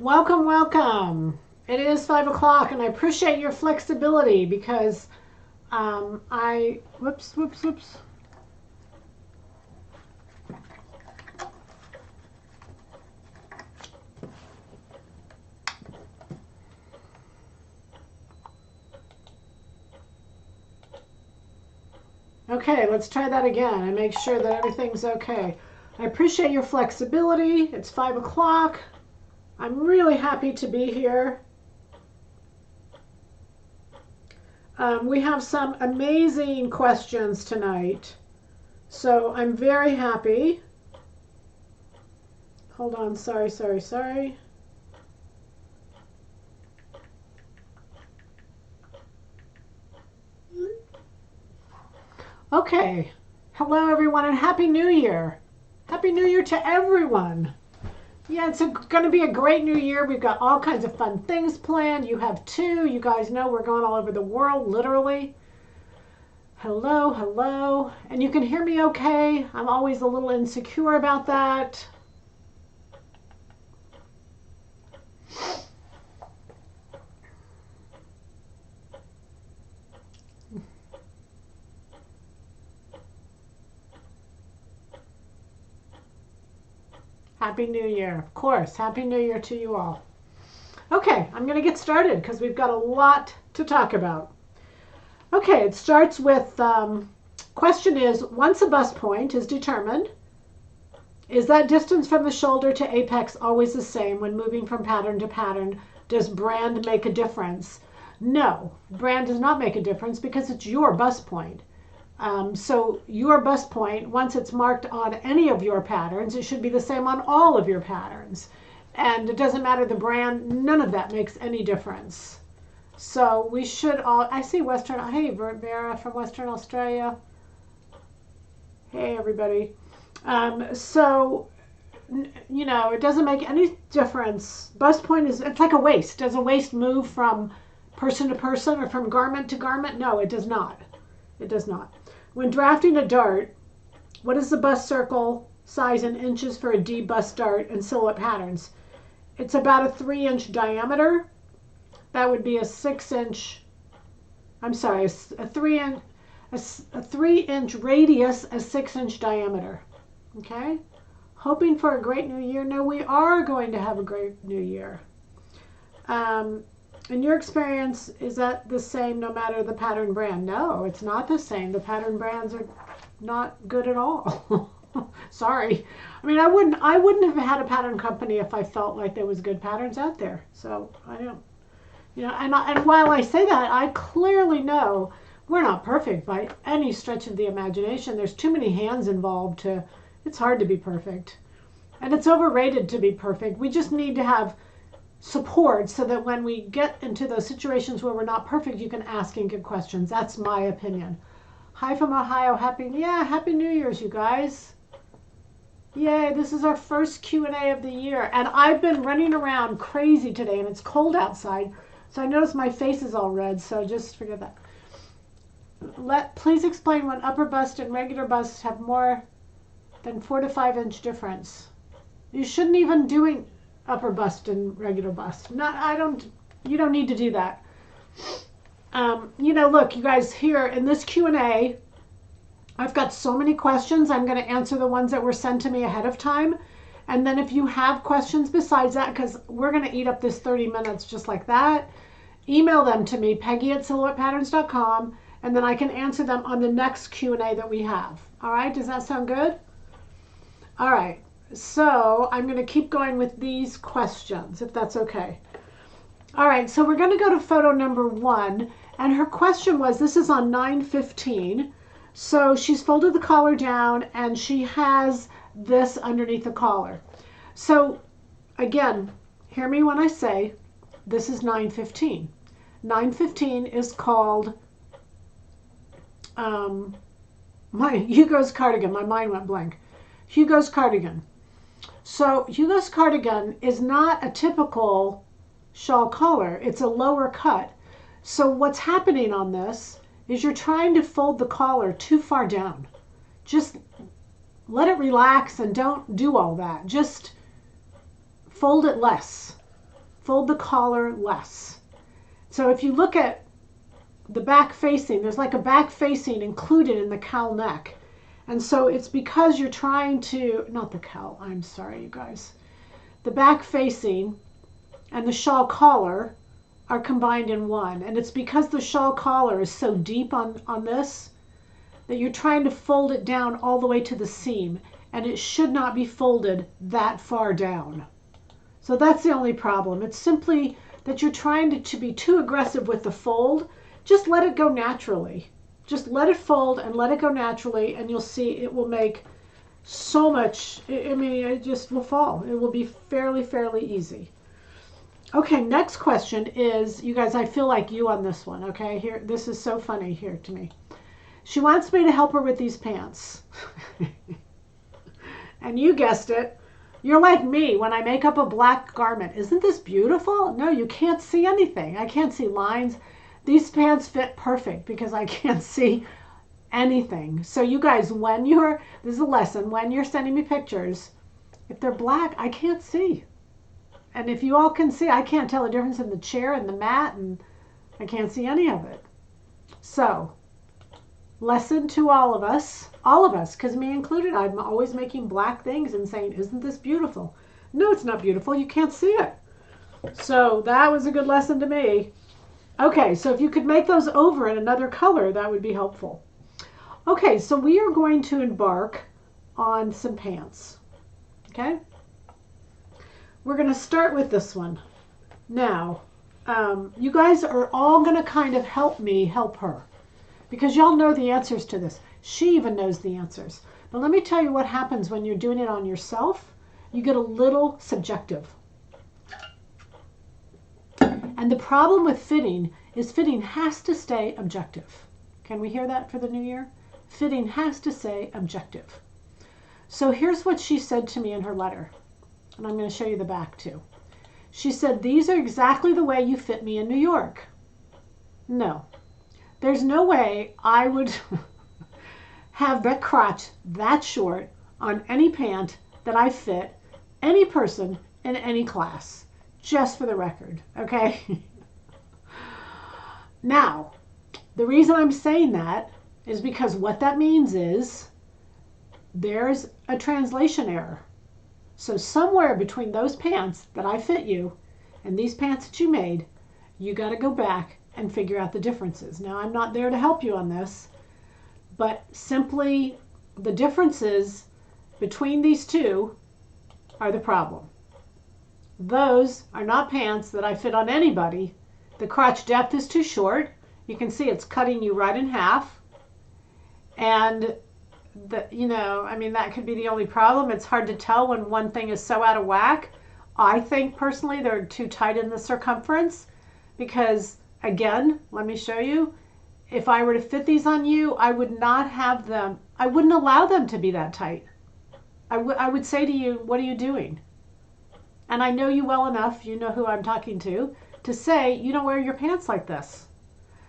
Welcome, welcome. It is 5 o'clock, and I appreciate your flexibility because whoops. Okay, let's try that again and make sure that everything's okay. I appreciate your flexibility. It's 5 o'clock. I'm really happy to be here. We have some amazing questions tonight, so I'm very happy. Hold on, sorry. Okay, hello everyone and Happy New Year. Happy New Year to everyone. Yeah, it's going to be a great new year. We've got all kinds of fun things planned. You have too. You guys know we're going all over the world, literally. Hello. And you can hear me okay. I'm always a little insecure about that. Happy New Year. Of course, Happy New Year to you all. Okay, I'm going to get started because we've got a lot to talk about. Okay, it starts with, question is, once a bust point is determined, is that distance from the shoulder to apex always the same when moving from pattern to pattern? Does brand make a difference? No, brand does not make a difference because it's your bust point. So your bust point, once it's marked on any of your patterns, it should be the same on all of your patterns. And it doesn't matter the brand, none of that makes any difference. So we should all, I see hey, Vera from Western Australia. Hey, everybody. So, you know, it doesn't make any difference. Bust point is, it's like a waist. Does a waist move from person to person or from garment to garment? No, it does not. It does not. When drafting a dart, what is the bust circle size in inches for a D bust dart and silhouette patterns? It's about a 3-inch diameter. That would be a 3-inch radius, a 6-inch diameter. Okay? Hoping for a great new year. No, we are going to have a great new year. In your experience, is that the same no matter the pattern brand? No, it's not the same. The pattern brands are not good at all. Sorry. I mean, I wouldn't have had a pattern company if I felt like there was good patterns out there. So I don't, you know, and while I say that, I clearly know we're not perfect by any stretch of the imagination. There's too many hands involved it's hard to be perfect. And it's overrated to be perfect. We just need to have support so that when we get into those situations where we're not perfect, you can ask and get questions. That's my opinion. Hi from Ohio. Happy New Year's, you guys. Yay, this is our first Q&A of the year. And I've been running around crazy today, and it's cold outside. So I notice my face is all red, so just forget that. Please explain when upper bust and regular bust have more than 4 to 5 inch difference. You shouldn't even doing upper bust and regular bust. You don't need to do that. You know, look, you guys, here in this Q&A, I've got so many questions. I'm going to answer the ones that were sent to me ahead of time. And then if you have questions besides that, because we're going to eat up this 30 minutes just like that, email them to me, Peggy@silhouettepatterns.com, and then I can answer them on the next Q&A that we have. All right, does that sound good? All right. So I'm going to keep going with these questions, if that's okay. All right, so we're going to go to photo number 1. And her question was, this is on 9/15. So she's folded the collar down and she has this underneath the collar. So again, hear me when I say this is 9/15. 9/15 is called Hugo's cardigan. My mind went blank. Hugo's cardigan. So Hugo's cardigan is not a typical shawl collar. It's a lower cut. So what's happening on this is you're trying to fold the collar too far down. Just let it relax and don't do all that. Just fold it less. fold the collar less. So if you look at the back facing, there's like a back facing included in the cowl neck. And so it's because you're trying to, not the cowl, I'm sorry you guys. The back facing and the shawl collar are combined in one. And it's because the shawl collar is so deep on this that you're trying to fold it down all the way to the seam. And it should not be folded that far down. So that's the only problem. It's simply that you're trying to be too aggressive with the fold. Just let it go naturally. Just let it fold and let it go naturally, and you'll see it will make so much, I mean, it just will fall. It will be fairly easy. Okay, next question is, you guys, I feel like you on this one, okay? Here, this is so funny here to me. She wants me to help her with these pants. And you guessed it. You're like me when I make up a black garment. Isn't this beautiful? No, you can't see anything. I can't see lines. These pants fit perfect because I can't see anything. So you guys, this is a lesson, when you're sending me pictures, if they're black, I can't see. And if you all can see, I can't tell the difference in the chair and the mat, and I can't see any of it. So, lesson to all of us, because me included, I'm always making black things and saying, isn't this beautiful? No, it's not beautiful. You can't see it. So that was a good lesson to me. Okay, so if you could make those over in another color, that would be helpful. Okay, so we are going to embark on some pants. Okay? We're going to start with this one. Now, you guys are all going to kind of help me help her, because y'all know the answers to this. She even knows the answers. But let me tell you what happens when you're doing it on yourself. You get a little subjective. And the problem with fitting is fitting has to stay objective. Can we hear that for the new year? Fitting has to stay objective. So here's what she said to me in her letter. And I'm going to show you the back too. She said, these are exactly the way you fit me in New York. No. There's no way I would have that crotch that short on any pant that I fit any person in any class. Just for the record, okay? Now, the reason I'm saying that is because what that means is there's a translation error. So somewhere between those pants that I fit you and these pants that you made, you got to go back and figure out the differences. Now, I'm not there to help you on this, but simply the differences between these two are the problem. Those are not pants that I fit on anybody. The crotch depth is too short. You can see it's cutting you right in half. And, that could be the only problem. It's hard to tell when one thing is so out of whack. I think personally they're too tight in the circumference because, again, let me show you. If I were to fit these on you, I would not have them. I wouldn't allow them to be that tight. I would say to you, what are you doing? And I know you well enough, you know who I'm talking to say, you don't wear your pants like this.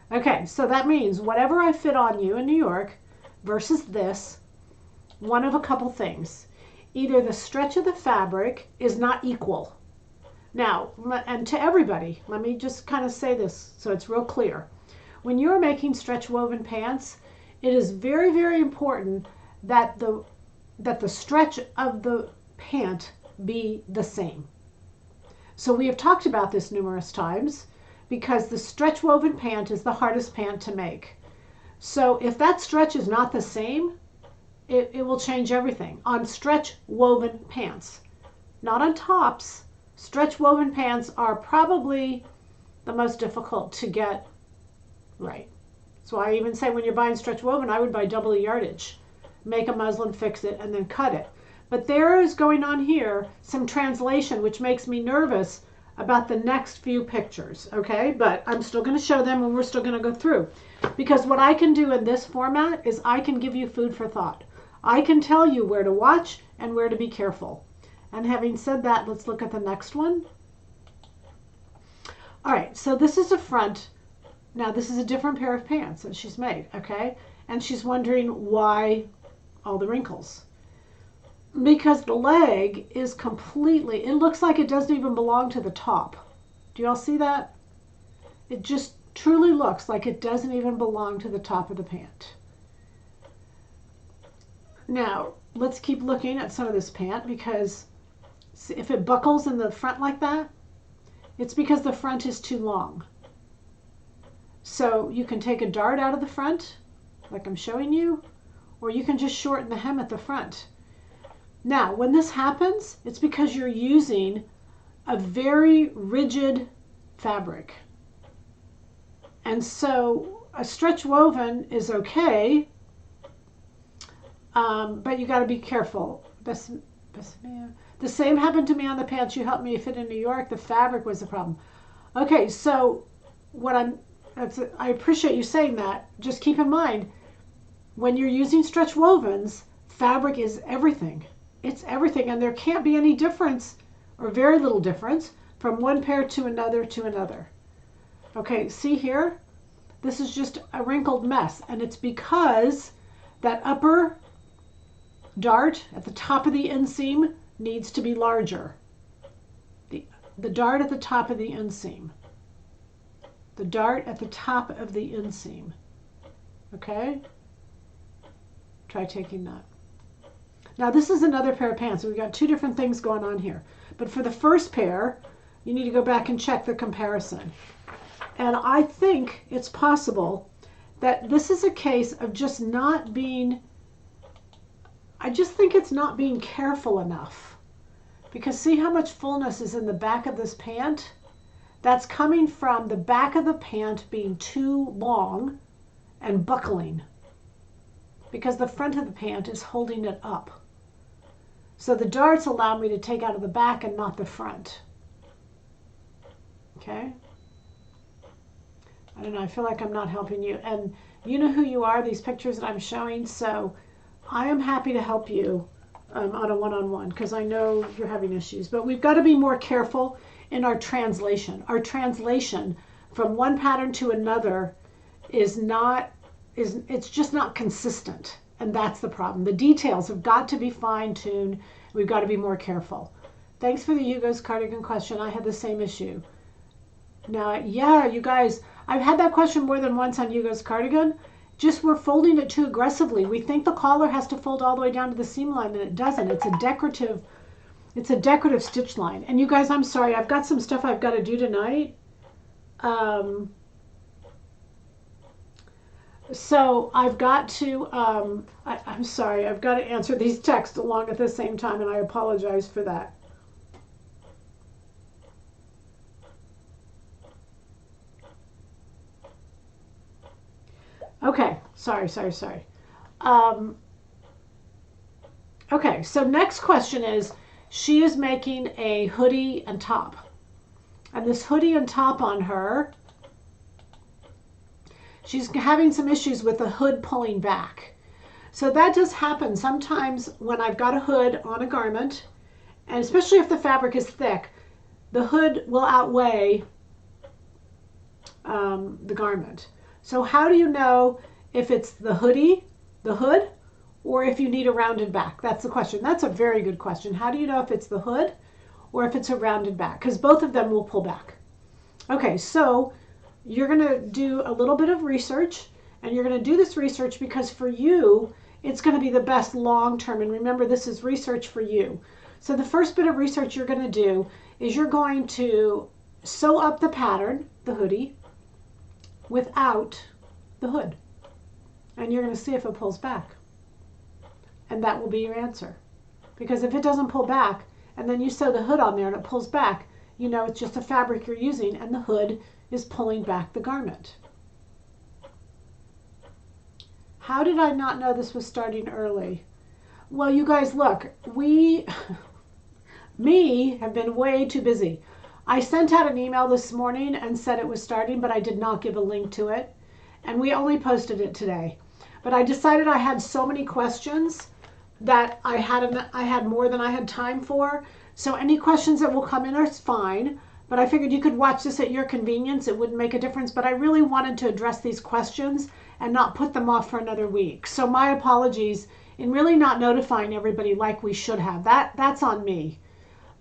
Okay, so that means whatever I fit on you in New York versus this, one of a couple things. Either the stretch of the fabric is not equal. Now, and to everybody, let me just kind of say this so it's real clear. When you're making stretch woven pants, it is very important that the stretch of the pant be the same. So we have talked about this numerous times because the stretch woven pant is the hardest pant to make. So if that stretch is not the same, it will change everything on stretch woven pants. Not on tops. Stretch woven pants are probably the most difficult to get right. So I even say when you're buying stretch woven, I would buy double the yardage. Make a muslin, fix it, and then cut it. But there is going on here some translation which makes me nervous about the next few pictures, okay? But I'm still going to show them and we're still going to go through. Because what I can do in this format is I can give you food for thought. I can tell you where to watch and where to be careful. And having said that, let's look at the next one. All right, so this is a front. Now this is a different pair of pants that she's made, okay? And she's wondering why all the wrinkles. Because the leg is completely, it looks like it doesn't even belong to the top. Do you all see that? It just truly looks like it doesn't even belong to the top of the pant. Now, let's keep looking at some of this pant, because if it buckles in the front like that, it's because the front is too long. So you can take a dart out of the front, like I'm showing you, or you can just shorten the hem at the front. Now, when this happens, it's because you're using a very rigid fabric. And so a stretch woven is okay, but you got to be careful. The same happened to me on the pants you helped me fit in New York. The fabric was the problem. Okay, so I appreciate you saying that. Just keep in mind, when you're using stretch wovens, fabric is everything. It's everything, and there can't be any difference, or very little difference, from one pair to another to another. Okay, see here? This is just a wrinkled mess, and it's because that upper dart at the top of the inseam needs to be larger. The dart at the top of the inseam. The dart at the top of the inseam. Okay? Try taking that. Now this is another pair of pants. So we've got two different things going on here. But for the first pair, you need to go back and check the comparison. And I think it's possible that this is a case of just not being, I just think it's not being careful enough. Because see how much fullness is in the back of this pant? That's coming from the back of the pant being too long and buckling, because the front of the pant is holding it up. So the darts allow me to take out of the back and not the front. Okay? I don't know, I feel like I'm not helping you. And you know who you are, these pictures that I'm showing, so I am happy to help you on a one-on-one, because I know you're having issues. But we've got to be more careful in our translation. Our translation from one pattern to another it's just not consistent, and that's the problem. The details have got to be fine-tuned. We've got to be more careful. Thanks for the Hugo's cardigan question. I had the same issue. Now, yeah, you guys, I've had that question more than once on Hugo's cardigan. Just we're folding it too aggressively. We think the collar has to fold all the way down to the seam line, and it doesn't. It's a decorative stitch line. And you guys, I'm sorry, I've got some stuff I've got to do tonight. So I've got to, I'm sorry, I've got to answer these texts along at the same time, and I apologize for that. Okay, sorry. Okay, so next question is, she is making a hoodie and top. And this hoodie and top on her, she's having some issues with the hood pulling back. So that does happen sometimes when I've got a hood on a garment, and especially if the fabric is thick, the hood will outweigh the garment. So how do you know if it's the hoodie, the hood, or if you need a rounded back? That's the question. That's a very good question. How do you know if it's the hood or if it's a rounded back? Because both of them will pull back. Okay, so you're going to do a little bit of research, and you're going to do this research because for you, it's going to be the best long term. And remember, this is research for you. So the first bit of research you're going to do is you're going to sew up the pattern, the hoodie, without the hood. And you're going to see if it pulls back. And that will be your answer. Because if it doesn't pull back, and then you sew the hood on there and it pulls back, you know it's just a fabric you're using, and the hood is pulling back the garment. How did I not know this was starting early? Well, you guys, look, me have been way too busy. I sent out an email this morning and said it was starting, but I did not give a link to it. And we only posted it today. But I decided I had so many questions that I had more than I had time for. So any questions that will come in are fine. But I figured you could watch this at your convenience. It wouldn't make a difference. But I really wanted to address these questions and not put them off for another week. So my apologies in really not notifying everybody like we should have. That's on me.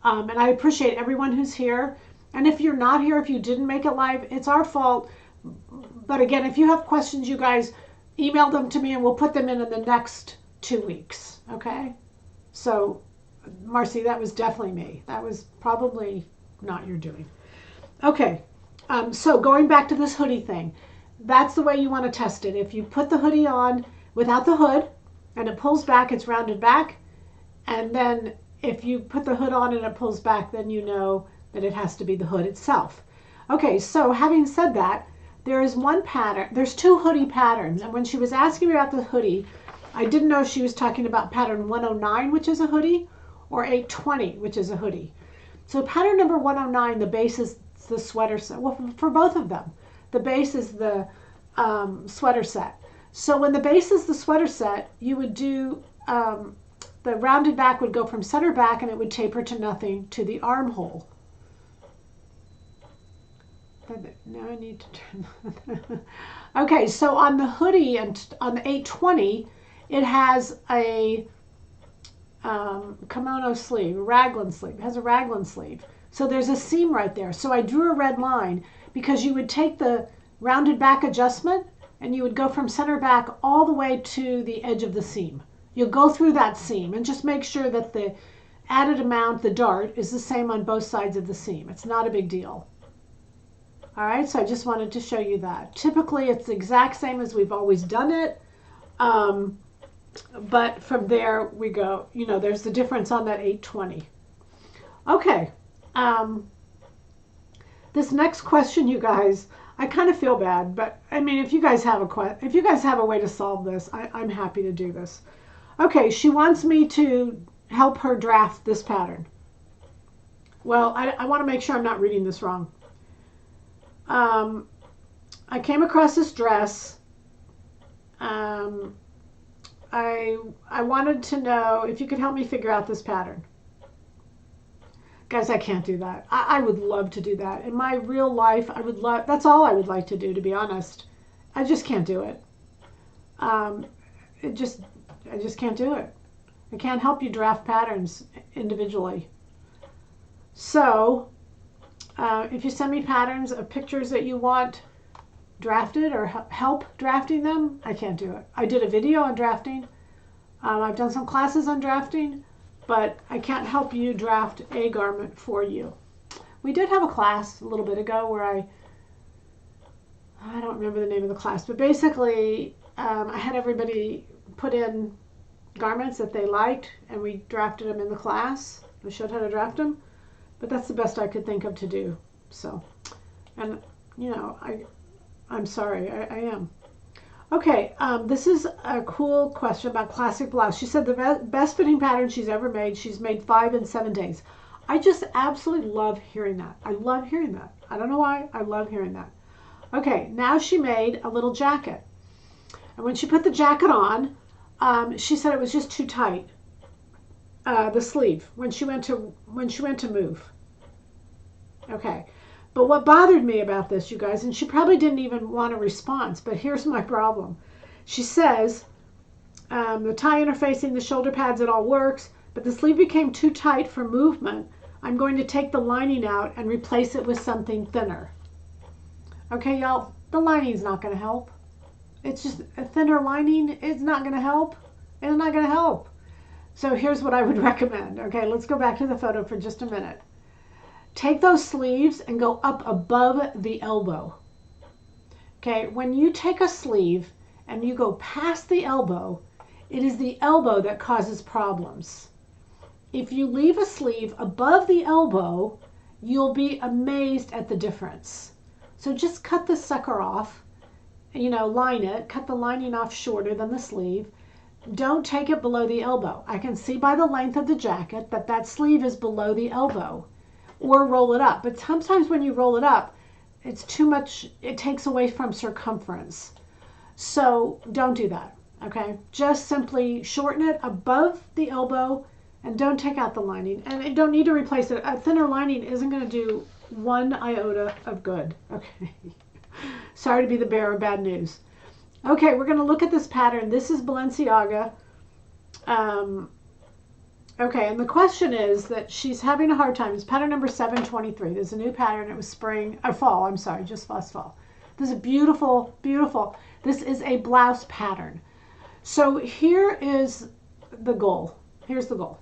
And I appreciate everyone who's here. And if you're not here, if you didn't make it live, it's our fault. But again, if you have questions, you guys email them to me and we'll put them in the next 2 weeks. Okay? So, Marcy, that was definitely me. That was probably not your doing. Okay. So going back to this hoodie thing, that's the way you want to test it. If you put the hoodie on without the hood and it pulls back, it's rounded back. And then if you put the hood on and it pulls back, then you know that it has to be the hood itself. Okay, so having said that, there is one pattern. There's 2 hoodie patterns. And when she was asking me about the hoodie, I didn't know if she was talking about pattern 109, which is a hoodie, or 820, which is a hoodie. So pattern number 109, the base is the sweater set. Well, for both of them, the base is the sweater set. So when the base is the sweater set, you would do, the rounded back would go from center back and it would taper to nothing to the armhole. Now I need to turn. Okay, so on the hoodie and on the 820, it has a kimono sleeve, a raglan sleeve. It has a raglan sleeve. So there's a seam right there. So I drew a red line because you would take the rounded back adjustment and you would go from center back all the way to the edge of the seam. You'll go through that seam and just make sure that the added amount, the dart, is the same on both sides of the seam. It's not a big deal. All right, so I just wanted to show you that. Typically, it's the exact same as we've always done it. But from there we go, you know, there's the difference on that 820. Okay. This next question, you guys, I kind of feel bad, but I mean, if you guys have a way to solve this, I'm happy to do this. Okay, she wants me to help her draft this pattern. Well, I want to make sure I'm not reading this wrong. I came across this dress. I wanted to know if you could help me figure out this pattern. Guys, I can't do that. I would love to do that. In my real life, that's all I would like to do, to be honest. I just can't do it. I just can't do it. I can't help you draft patterns individually. So, if you send me patterns of pictures that you want drafted or help drafting them, I can't do it. I did a video on drafting. I've done some classes on drafting, but I can't help you draft a garment for you. We did have a class a little bit ago where I don't remember the name of the class, but basically I had everybody put in garments that they liked and we drafted them in the class. I showed how to draft them, but that's the best I could think of to do. So, and you know, I'm sorry, I am. Okay, this is a cool question about classic blouse. She said the best fitting pattern she's ever made. She's made 5 in 7 days. I just absolutely love hearing that. I love hearing that. I don't know why. I love hearing that. Okay, now she made a little jacket. And when she put the jacket on, she said it was just too tight. The sleeve when she went to move. Okay. But what bothered me about this, you guys, and she probably didn't even want a response, but here's my problem. She says, the tie interfacing, the shoulder pads, it all works, but the sleeve became too tight for movement. I'm going to take the lining out and replace it with something thinner. Okay, y'all, the lining's not going to help. It's just a thinner lining is not going to help. It's not going to help. So here's what I would recommend. Okay, let's go back to the photo for just a minute. Take those sleeves and go up above the elbow. Okay, when you take a sleeve and you go past the elbow, it is the elbow that causes problems. If you leave a sleeve above the elbow, you'll be amazed at the difference. So just cut the sucker off, you know, line it, cut the lining off shorter than the sleeve. Don't take it below the elbow. I can see by the length of the jacket that that sleeve is below the elbow. Or roll it up. But sometimes when you roll it up, it's too much, it takes away from circumference. So don't do that, okay? Just simply shorten it above the elbow and don't take out the lining. And you don't need to replace it. A thinner lining isn't going to do 1 iota of good, okay? Sorry to be the bearer of bad news. Okay, we're going to look at this pattern. This is Balenciaga. Okay, and the question is that she's having a hard time. It's pattern number 723. There's a new pattern. It was spring, or fall, I'm sorry, just last fall. This is beautiful, beautiful. This is a blouse pattern. So here is the goal. Here's the goal.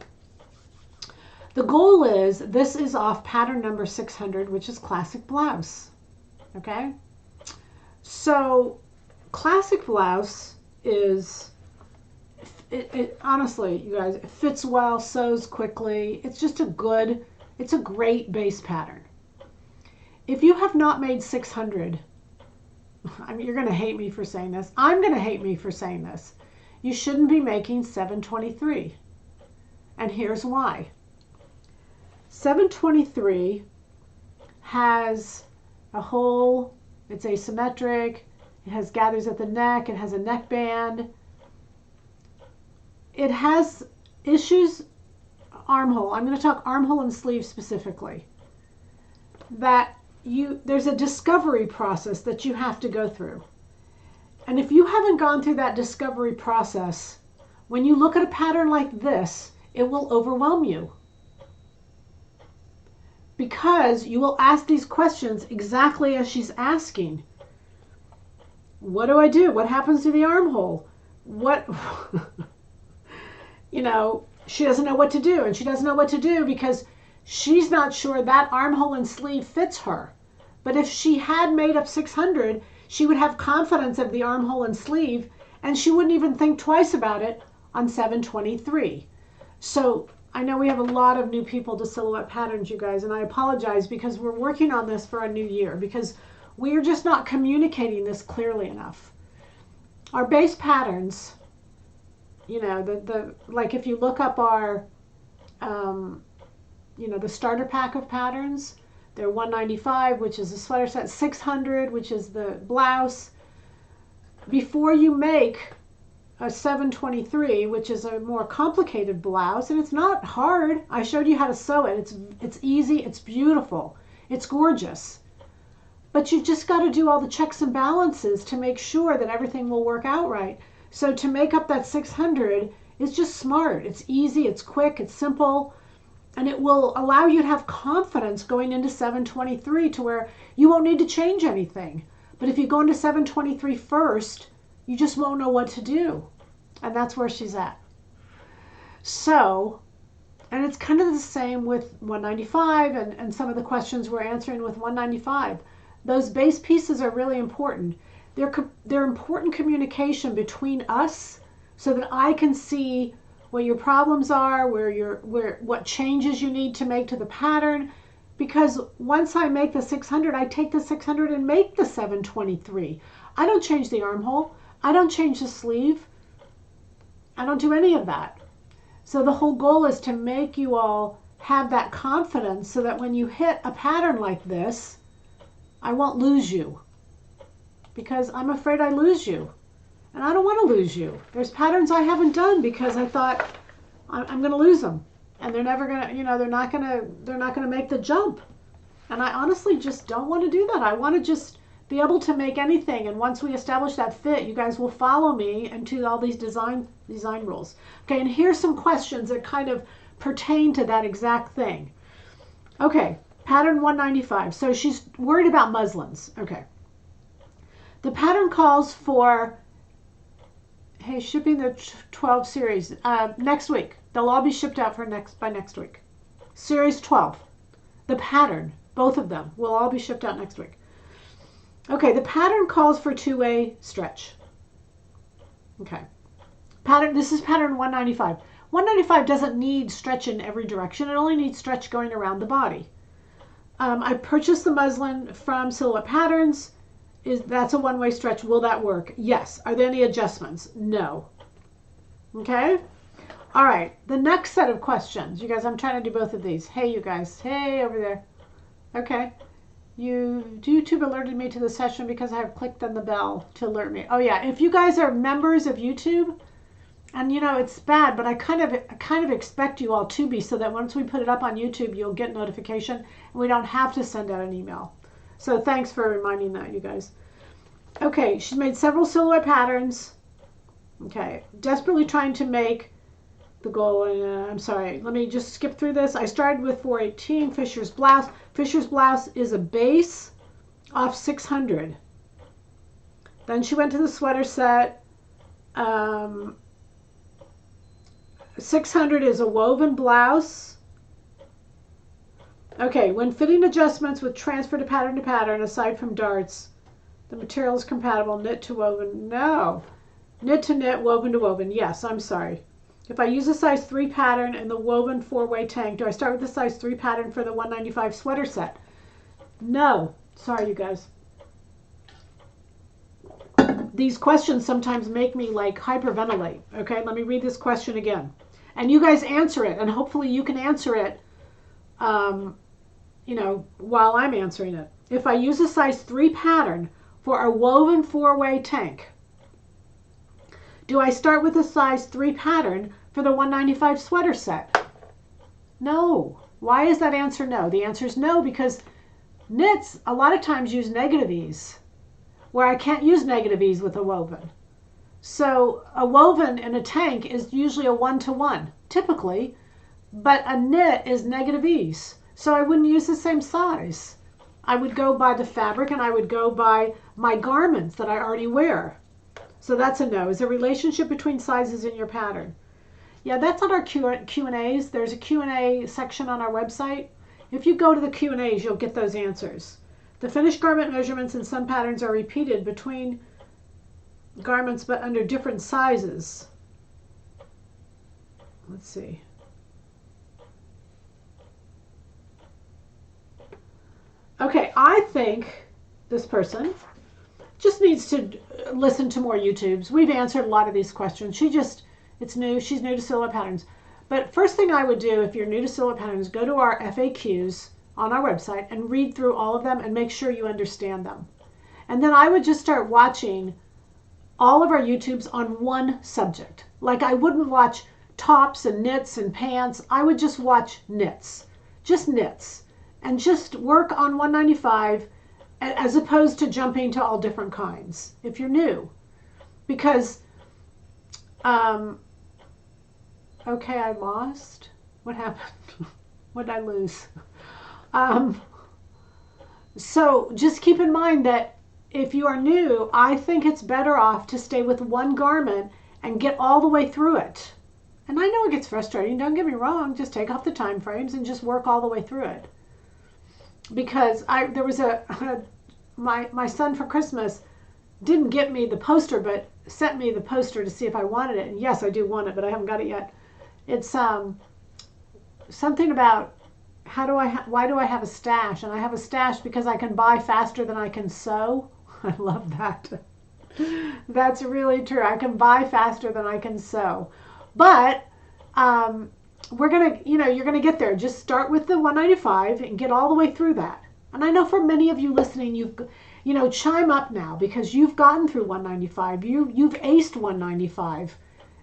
The goal is, this is off pattern number 600, which is classic blouse. Okay? So classic blouse is, it honestly, you guys, it fits well, sews quickly. It's just it's a great base pattern. If you have not made 600, I mean, you're going to hate me for saying this. I'm going to hate me for saying this. You shouldn't be making 723. And here's why. 723 has a hole, it's asymmetric, it has gathers at the neck, it has a neckband. It has issues, armhole. I'm going to talk armhole and sleeve specifically. There's a discovery process that you have to go through. And if you haven't gone through that discovery process, when you look at a pattern like this, it will overwhelm you. Because you will ask these questions exactly as she's asking. What do I do? What happens to the armhole? What, you know, she doesn't know what to do. And she doesn't know what to do because she's not sure that armhole and sleeve fits her. But if she had made up 600, she would have confidence of the armhole and sleeve, and she wouldn't even think twice about it on 723. So I know we have a lot of new people to silhouette patterns, you guys, and I apologize because we're working on this for a new year because we're just not communicating this clearly enough. Our base patterns, you know, like if you look up our, you know, the starter pack of patterns, they're 195, which is the sweater set, 600, which is the blouse. Before you make a 723, which is a more complicated blouse, and it's not hard. I showed you how to sew it. It's easy, it's beautiful, it's gorgeous. But you just got to do all the checks and balances to make sure that everything will work out right. So to make up that 600 is just smart. It's easy, it's quick, it's simple, and it will allow you to have confidence going into 723 to where you won't need to change anything. But if you go into 723 first, you just won't know what to do. And that's where she's at. So, and it's kind of the same with 195 and some of the questions we're answering with 195. Those base pieces are really important. They're important communication between us so that I can see what your problems are, what changes you need to make to the pattern. Because once I make the 600, I take the 600 and make the 723. I don't change the armhole. I don't change the sleeve. I don't do any of that. So the whole goal is to make you all have that confidence so that when you hit a pattern like this, I won't lose you. Because I'm afraid I lose you. And I don't want to lose you. There's patterns I haven't done because I thought I'm going to lose them. And they're never going to, you know, they're not going to make the jump. And I honestly just don't want to do that. I want to just be able to make anything. And once we establish that fit, you guys will follow me into all these design rules. Okay, and here's some questions that kind of pertain to that exact thing. Okay, pattern 195. So she's worried about muslins. Okay. The pattern calls for, hey, shipping the 12 series next week. They'll all be shipped out by next week. Series 12. The pattern, both of them, will all be shipped out next week. Okay, the pattern calls for two-way stretch. Okay. This is pattern 195. 195 doesn't need stretch in every direction. It only needs stretch going around the body. I purchased the muslin from Silhouette Patterns. That's a one-way stretch. Will that work? Yes. Are there any adjustments? No. Okay? All right. The next set of questions. You guys, I'm trying to do both of these. Hey, you guys. Hey, over there. Okay. YouTube alerted me to the session because I have clicked on the bell to alert me. Oh, yeah. If you guys are members of YouTube, and, you know, it's bad, but I kind of expect you all to be so that once we put it up on YouTube, you'll get notification, and we don't have to send out an email. So thanks for reminding that, you guys. Okay, she's made several silhouette patterns. Okay, desperately trying to make the goal. I'm sorry, let me just skip through this. I started with 418, Fisher's Blouse. Fisher's Blouse is a base off 600. Then she went to the sweater set. 600 is a woven blouse. Okay, when fitting adjustments with transfer to pattern, aside from darts, the material is compatible knit to woven. No. Knit to knit, woven to woven. Yes, I'm sorry. If I use a size 3 pattern in the woven 4-way tank, do I start with the size 3 pattern for the 195 sweater set? No. Sorry, you guys. These questions sometimes make me like hyperventilate. Okay, let me read this question again. And you guys answer it, and hopefully you can answer it, while I'm answering it. If I use a size 3 pattern for a woven 4-way tank, do I start with a size 3 pattern for the 195 sweater set? No. Why is that answer no? The answer is no because knits a lot of times use negative ease, where I can't use negative ease with a woven. So a woven in a tank is usually a 1-to-1, typically, but a knit is negative ease. So I wouldn't use the same size. I would go by the fabric and I would go by my garments that I already wear. So that's a no. Is there a relationship between sizes in your pattern? Yeah, that's on our Q&As. There's a Q&A section on our website. If you go to the Q&As, you'll get those answers. The finished garment measurements in some patterns are repeated between garments but under different sizes. Let's see. Okay, I think this person just needs to listen to more YouTubes. We've answered a lot of these questions. It's new. She's new to silhouette patterns. But first thing I would do if you're new to silhouette patterns, go to our FAQs on our website and read through all of them and make sure you understand them. And then I would just start watching all of our YouTubes on one subject. Like I wouldn't watch tops and knits and pants. I would just watch knits, and just work on 195 as opposed to jumping to all different kinds if you're new. Because, okay, I lost. What happened? What did I lose? So just keep in mind that if you are new, I think it's better off to stay with one garment and get all the way through it. And I know it gets frustrating, don't get me wrong, just take off the time frames and just work all the way through it. Because there was my son for Christmas didn't get me the poster, but sent me the poster to see if I wanted it. And yes, I do want it, but I haven't got it yet. It's something about why do I have a stash? And I have a stash because I can buy faster than I can sew. I love that. That's really true. I can buy faster than I can sew. But you're gonna get there. Just start with the 195 and get all the way through that. And I know for many of you listening, chime up now because you've gotten through 195. You've aced 195,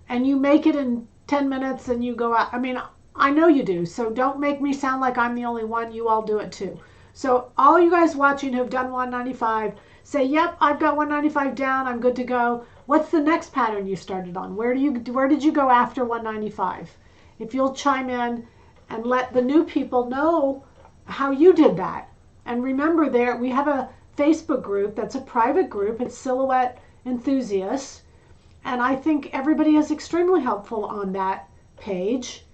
and you make it in 10 minutes and you go out. I mean, I know you do. So don't make me sound like I'm the only one. You all do it too. So all you guys watching who've done 195, say, yep, I've got 195 down. I'm good to go. What's the next pattern you started on? Where did you go after 195? If you'll chime in and let the new people know how you did that. And remember, we have a Facebook group that's a private group. It's Silhouette Enthusiasts. And I think everybody is extremely helpful on that page.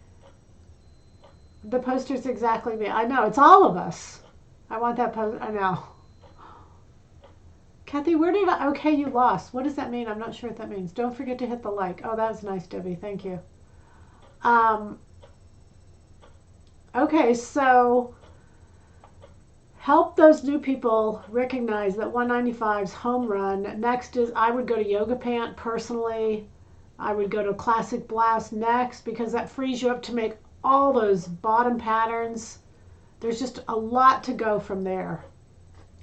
The poster's exactly me. I know, it's all of us. I want that poster. I know. Kathy, okay, you lost. What does that mean? I'm not sure what that means. Don't forget to hit the like. Oh, that was nice, Debbie. Thank you. Okay, so help those new people recognize that 195's home run. Next is I would go to yoga pant personally. I would go to classic blouse next because that frees you up to make all those bottom patterns. There's just a lot to go from there.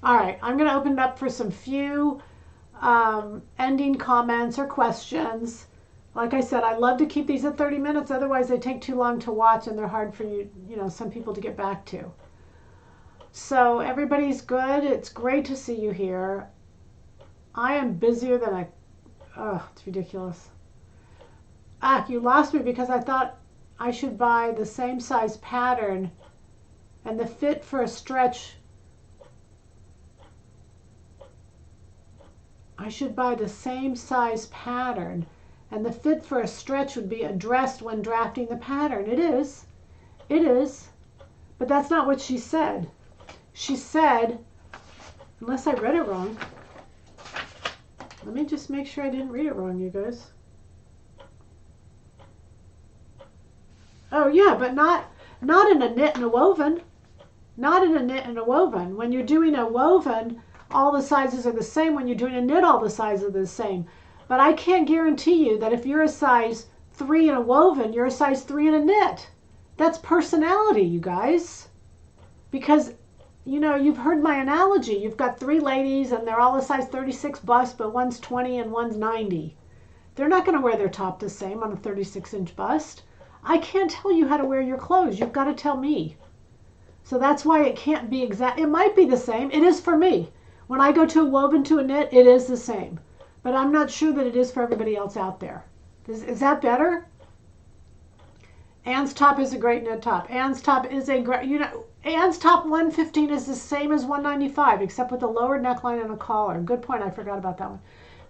All right, I'm going to open it up for some few ending comments or questions. Like I said, I love to keep these at 30 minutes. Otherwise, they take too long to watch and they're hard for some people to get back to. So everybody's good. It's great to see you here. I am busier than it's ridiculous. You lost me because I thought I should buy the same size pattern and the fit for a stretch. I should buy the same size pattern and the fit for a stretch would be addressed when drafting the pattern. It is. It is. But that's not what she said. She said, unless I read it wrong. Let me just make sure I didn't read it wrong, you guys. Oh yeah, but not in a knit and a woven. Not in a knit and a woven. When you're doing a woven, all the sizes are the same. When you're doing a knit, all the sizes are the same. But I can't guarantee you that if you're a size 3 in a woven, you're a size 3 in a knit. That's personality, you guys. Because, you know, you've heard my analogy. You've got 3 ladies and they're all a size 36 bust, but one's 20 and one's 90. They're not going to wear their top the same on a 36-inch bust. I can't tell you how to wear your clothes. You've got to tell me. So that's why it can't be exact. It might be the same. It is for me. When I go to a woven to a knit, it is the same. But I'm not sure that it is for everybody else out there. Is that better? Anne's top is a great knit top. Anne's top is a great, you know, Anne's top 115 is the same as 195, except with a lower neckline and a collar. Good point. I forgot about that one.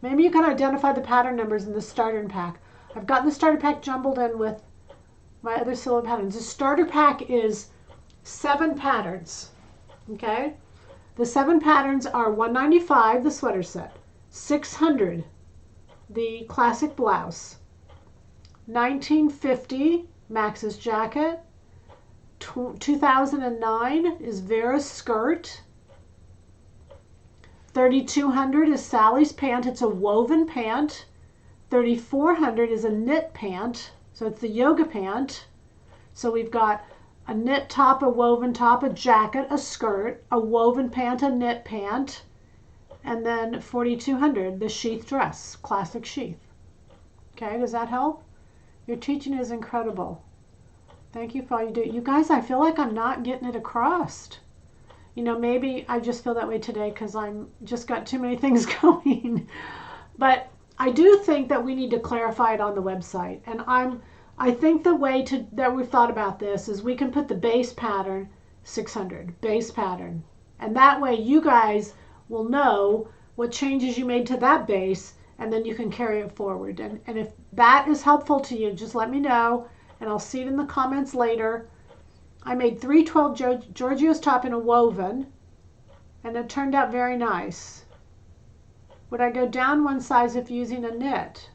Maybe you can identify the pattern numbers in the starter pack. I've gotten the starter pack jumbled in with my other silhouette patterns. The starter pack is 7 patterns. Okay? The 7 patterns are 195, the sweater set, 600, the classic blouse, 1950, Max's jacket, 2009 is Vera's skirt, 3200 is Sally's pant. It's a woven pant. 3400 is a knit pant. So it's the yoga pant. So we've got a knit top, a woven top, a jacket, a skirt, a woven pant, a knit pant, and then 4200, the sheath dress, classic sheath. Okay, does that help? Your teaching is incredible. Thank you for all you do. You guys, I feel like I'm not getting it across. You know, maybe I just feel that way today because I'm just got too many things going. But I do think that we need to clarify it on the website. And I think the way that we've thought about this is we can put the base pattern 600, base pattern. And that way you guys will know what changes you made to that base and then you can carry it forward. And if that is helpful to you, just let me know and I'll see it in the comments later. I made 312 Giorgio's top in a woven and it turned out very nice. Would I go down one size if using a knit?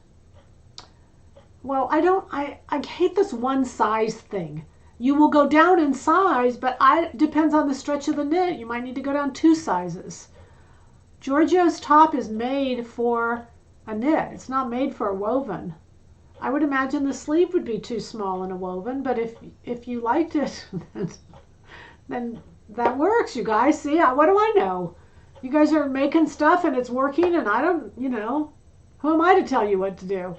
Well, I hate this one size thing. You will go down in size, but it depends on the stretch of the knit. You might need to go down 2 sizes. Giorgio's top is made for a knit. It's not made for a woven. I would imagine the sleeve would be too small in a woven, but if you liked it, then that works, you guys. See, what do I know? You guys are making stuff and it's working and I don't, you know, who am I to tell you what to do?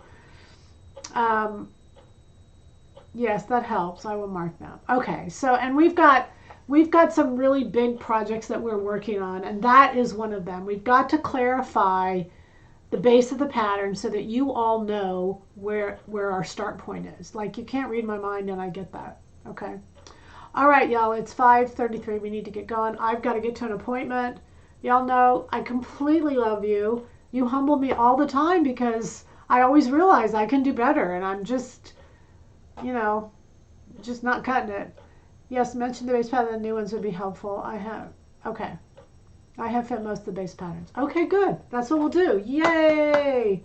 Yes, that helps. I will mark that. Okay, so, and we've got some really big projects that we're working on, and that is one of them. We've got to clarify the base of the pattern so that you all know where our start point is. Like, you can't read my mind, and I get that. Okay. All right, y'all, it's 5:33. We need to get going. I've got to get to an appointment. Y'all know I completely love you. You humble me all the time because I always realize I can do better, and I'm just, you know, just not cutting it. Yes, mention the base pattern. The new ones would be helpful. Okay. I have fit most of the base patterns. Okay, good. That's what we'll do. Yay!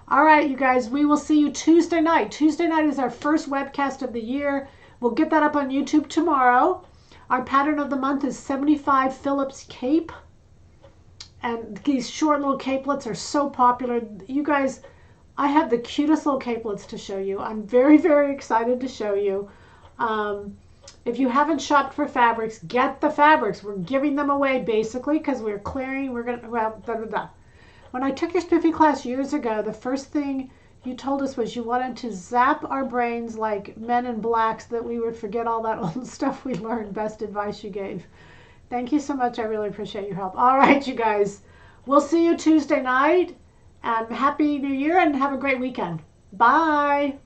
All right, you guys, we will see you Tuesday night. Tuesday night is our first webcast of the year. We'll get that up on YouTube tomorrow. Our pattern of the month is 75 Phillips Cape. And these short little capelets are so popular. You guys, I have the cutest little capelets to show you. I'm very, very excited to show you. If you haven't shopped for fabrics, get the fabrics. We're giving them away basically because we're clearing. When I took your Spiffy class years ago, the first thing you told us was you wanted to zap our brains like Men in Black so that we would forget all that old stuff we learned. Best advice you gave. Thank you so much. I really appreciate your help. All right, you guys. We'll see you Tuesday night. Happy New Year and have a great weekend. Bye.